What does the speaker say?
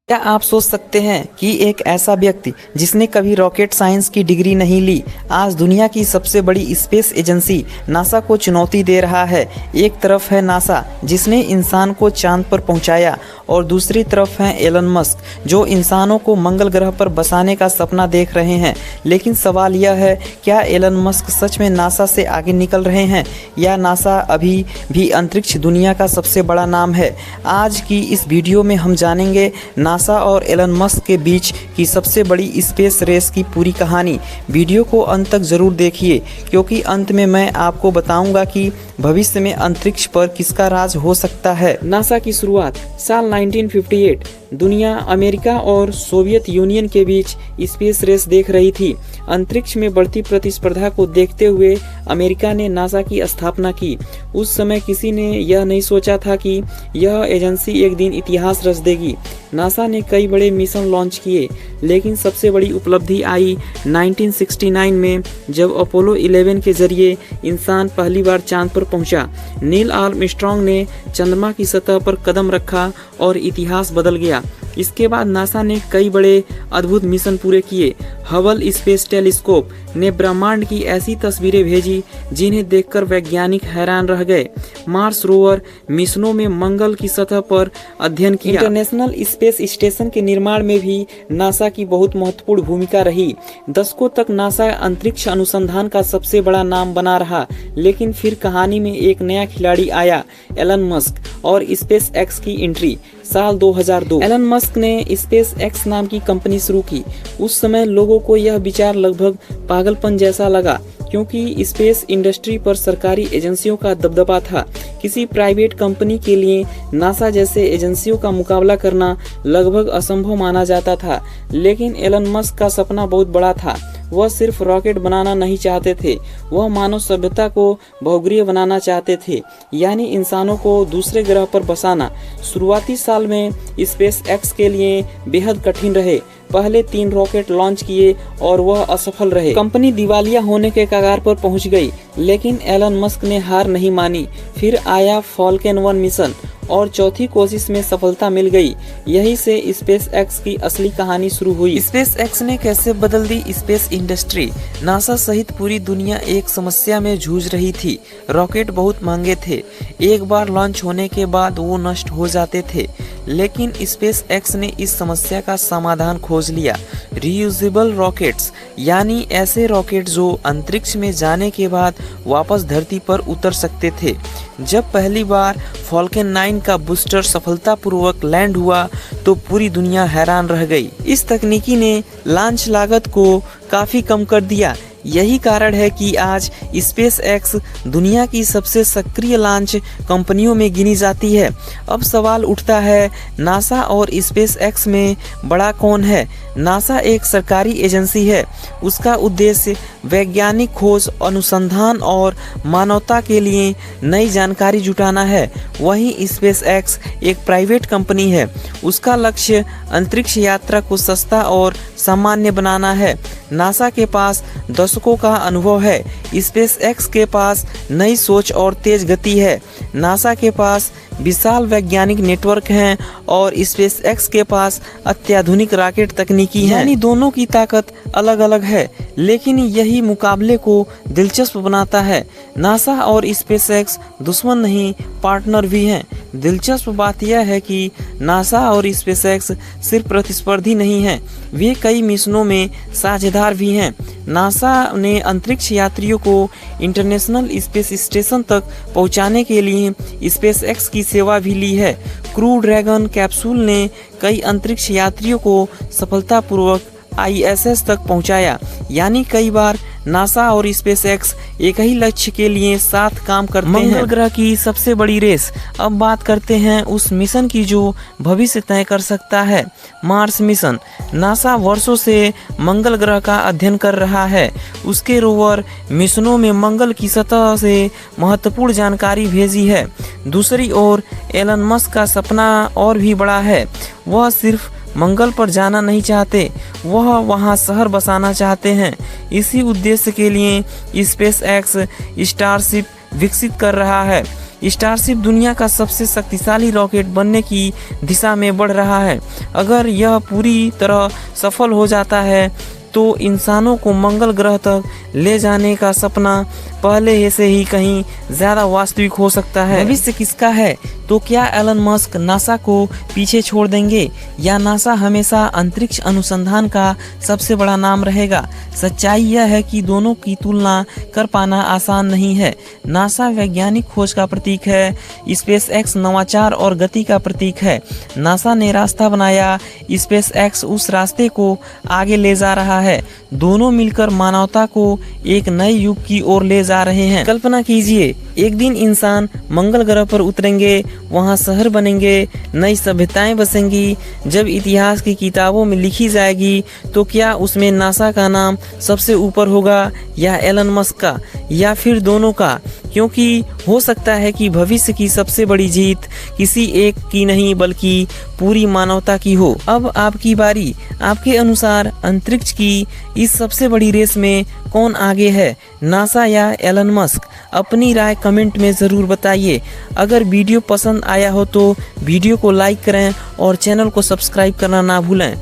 क्या आप सोच सकते हैं कि एक ऐसा व्यक्ति जिसने कभी रॉकेट साइंस की डिग्री नहीं ली, आज दुनिया की सबसे बड़ी स्पेस एजेंसी नासा को चुनौती दे रहा है। एक तरफ है नासा जिसने इंसान को चांद पर पहुंचाया और दूसरी तरफ है एलन मस्क जो इंसानों को मंगल ग्रह पर बसाने का सपना देख रहे हैं। लेकिन सवाल यह है, क्या एलन मस्क सच में नासा से आगे निकल रहे हैं या नासा अभी भी अंतरिक्ष दुनिया का सबसे बड़ा नाम है? आज की इस वीडियो में हम जानेंगे नासा और एलन मस्क के बीच की सबसे बड़ी स्पेस रेस की पूरी कहानी। वीडियो को अंत तक जरूर देखिए क्योंकि अंत में मैं आपको बताऊंगा कि भविष्य में अंतरिक्ष पर किसका राज हो सकता है। नासा की शुरुआत साल 1958 दुनिया अमेरिका और सोवियत यूनियन के बीच स्पेस रेस देख रही थी। अंतरिक्ष में बढ़ती प्रतिस्पर्धा को देखते हुए अमेरिका ने नासा की स्थापना की। उस समय किसी ने यह नहीं सोचा था कि यह एजेंसी एक दिन इतिहास रच देगी। नासा ने कई बड़े मिशन लॉन्च किए, लेकिन सबसे बड़ी उपलब्धि आई 1969 में जब अपोलो 11 के जरिए इंसान पहली बार चांद पर पहुंचा। नील आर्मस्ट्रांग ने चंद्रमा की सतह पर कदम रखा और इतिहास बदल गया। इसके बाद नासा ने कई बड़े अद्भुत मिशन पूरे किए। हबल स्पेस टेलीस्कोप ने ब्रह्मांड की ऐसी तस्वीरें भेजी जिन्हें देखकर वैज्ञानिक हैरान रह गए। मार्स रोवर मिशनों में मंगल की सतह पर अध्ययन किया। इंटरनेशनल स्पेस स्टेशन के निर्माण में भी नासा की बहुत महत्वपूर्ण भूमिका रही। दशकों तक नासा अंतरिक्ष अनुसंधान का सबसे बड़ा नाम बना रहा, लेकिन फिर कहानी में एक नया खिलाड़ी आया, एलन मस्क और स्पेस एक्स की एंट्री। साल 2002 एलन मस्क ने स्पेस एक्स नाम की कंपनी शुरू की। उस समय लोगों को यह विचार लगभग पागलपन जैसा लगा क्योंकि स्पेस इंडस्ट्री पर सरकारी एजेंसियों का दबदबा था। किसी प्राइवेट कंपनी के लिए नासा जैसे एजेंसियों का मुकाबला करना लगभग असंभव माना जाता था। लेकिन एलन मस्क का सपना बहुत बड़ा था। वह सिर्फ रॉकेट बनाना नहीं चाहते थे, वह मानव सभ्यता को बहुग्रीय बनाना चाहते थे, यानी इंसानों को दूसरे ग्रह पर बसाना। शुरुआती साल में स्पेस एक्स के लिए बेहद कठिन रहे। पहले 3 रॉकेट लॉन्च किए और वह असफल रहे। कंपनी दिवालिया होने के कगार पर पहुंच गई, लेकिन एलन मस्क ने हार नहीं मानी। फिर आया फॉल्कन 1 मिशन और चौथी कोशिश में सफलता मिल गई। यही से स्पेस एक्स की असली कहानी शुरू हुई। स्पेस एक्स ने कैसे बदल दी स्पेस इंडस्ट्री? नासा सहित पूरी दुनिया एक समस्या में जूझ रही थी। रॉकेट बहुत महंगे थे, एक बार लॉन्च होने के बाद वो नष्ट हो जाते थे। लेकिन स्पेस एक्स ने इस समस्या का समाधान खोज लिया, रीयूजेबल रॉकेट्स, यानी ऐसे रॉकेट जो अंतरिक्ष में जाने के बाद वापस धरती पर उतर सकते थे। जब पहली बार फॉल्कन 9 का बूस्टर सफलतापूर्वक लैंड हुआ तो पूरी दुनिया हैरान रह गई। इस तकनीकी ने लॉन्च लागत को काफी कम कर दिया। यही कारण है कि आज स्पेस एक्स दुनिया की सबसे सक्रिय लॉन्च कंपनियों में गिनी जाती है। अब सवाल उठता है, नासा और स्पेस एक्स में बड़ा कौन है? नासा एक सरकारी एजेंसी है। उसका उद्देश्य वैज्ञानिक खोज, अनुसंधान और मानवता के लिए नई जानकारी जुटाना है। वहीं स्पेस एक्स एक प्राइवेट कंपनी है। उसका लक्ष्य अंतरिक्ष यात्रा को सस्ता और सामान्य बनाना है। नासा के पास दशकों का अनुभव है, स्पेस एक्स के पास नई सोच और तेज गति है। नासा के पास विशाल वैज्ञानिक नेटवर्क हैं और स्पेस एक्स के पास अत्याधुनिक रॉकेट तकनीकी है। यानी दोनों की ताकत अलग अलग है, लेकिन यही मुकाबले को दिलचस्प बनाता है। नासा और स्पेस एक्स दुश्मन नहीं, पार्टनर भी हैं। दिलचस्प बात यह है कि नासा और स्पेस एक्स सिर्फ प्रतिस्पर्धी नहीं हैं, वे कई मिशनों में साझेदार भी हैं। नासा ने अंतरिक्ष यात्रियों को इंटरनेशनल स्पेस स्टेशन तक पहुंचाने के लिए स्पेस एक्स की सेवा भी ली है। क्रू ड्रैगन कैप्सूल ने कई अंतरिक्ष यात्रियों को सफलतापूर्वक ISS तक पहुंचाया। यानी कई बार नासा और स्पेस एक्स एक ही लक्ष्य के लिए साथ काम करते हैं। मंगल ग्रह की सबसे बड़ी रेस। अब बात करते हैं उस मिशन की जो भविष्य तय कर सकता है, मार्स मिशन। नासा वर्षों से मंगल ग्रह का अध्ययन कर रहा है। उसके रोवर मिशनों में मंगल की सतह से महत्वपूर्ण जानकारी भेजी है। दूसरी ओर एलन मस्क का सपना और भी बड़ा है। वह सिर्फ मंगल पर जाना नहीं चाहते, वह वहां शहर बसाना चाहते हैं। इसी उद्देश्य के लिए स्पेस एक्स स्टारशिप विकसित कर रहा है। स्टारशिप दुनिया का सबसे शक्तिशाली रॉकेट बनने की दिशा में बढ़ रहा है। अगर यह पूरी तरह सफल हो जाता है तो इंसानों को मंगल ग्रह तक ले जाने का सपना पहले से ही कहीं ज़्यादा वास्तविक हो सकता है। भविष्य किसका है? तो क्या एलन मस्क नासा को पीछे छोड़ देंगे या नासा हमेशा अंतरिक्ष अनुसंधान का सबसे बड़ा नाम रहेगा? सच्चाई यह है कि दोनों की तुलना कर पाना आसान नहीं है। नासा वैज्ञानिक खोज का प्रतीक है, स्पेस एक्स नवाचार और गति का प्रतीक है। नासा ने रास्ता बनाया, स्पेस एक्स उस रास्ते को आगे ले जा रहा है। दोनों मिलकर मानवता को एक नए युग की ओर ले जा रहे हैं। कल्पना कीजिए, एक दिन इंसान मंगल ग्रह पर उतरेंगे, वहां शहर बनेंगे, नई सभ्यताएं बसेंगी। जब इतिहास की किताबों में लिखी जाएगी तो क्या उसमें नासा का नाम सबसे ऊपर होगा या एलन मस्क का, या फिर दोनों का? क्योंकि हो सकता है कि भविष्य की सबसे बड़ी जीत किसी एक की नहीं बल्कि पूरी मानवता की हो। अब आपकी बारी। आपके अनुसार अंतरिक्ष की इस सबसे बड़ी रेस में कौन आगे है, नासा या एलन मस्क? अपनी राय कमेंट में ज़रूर बताइए। अगर वीडियो पसंद आया हो तो वीडियो को लाइक करें और चैनल को सब्सक्राइब करना ना भूलें।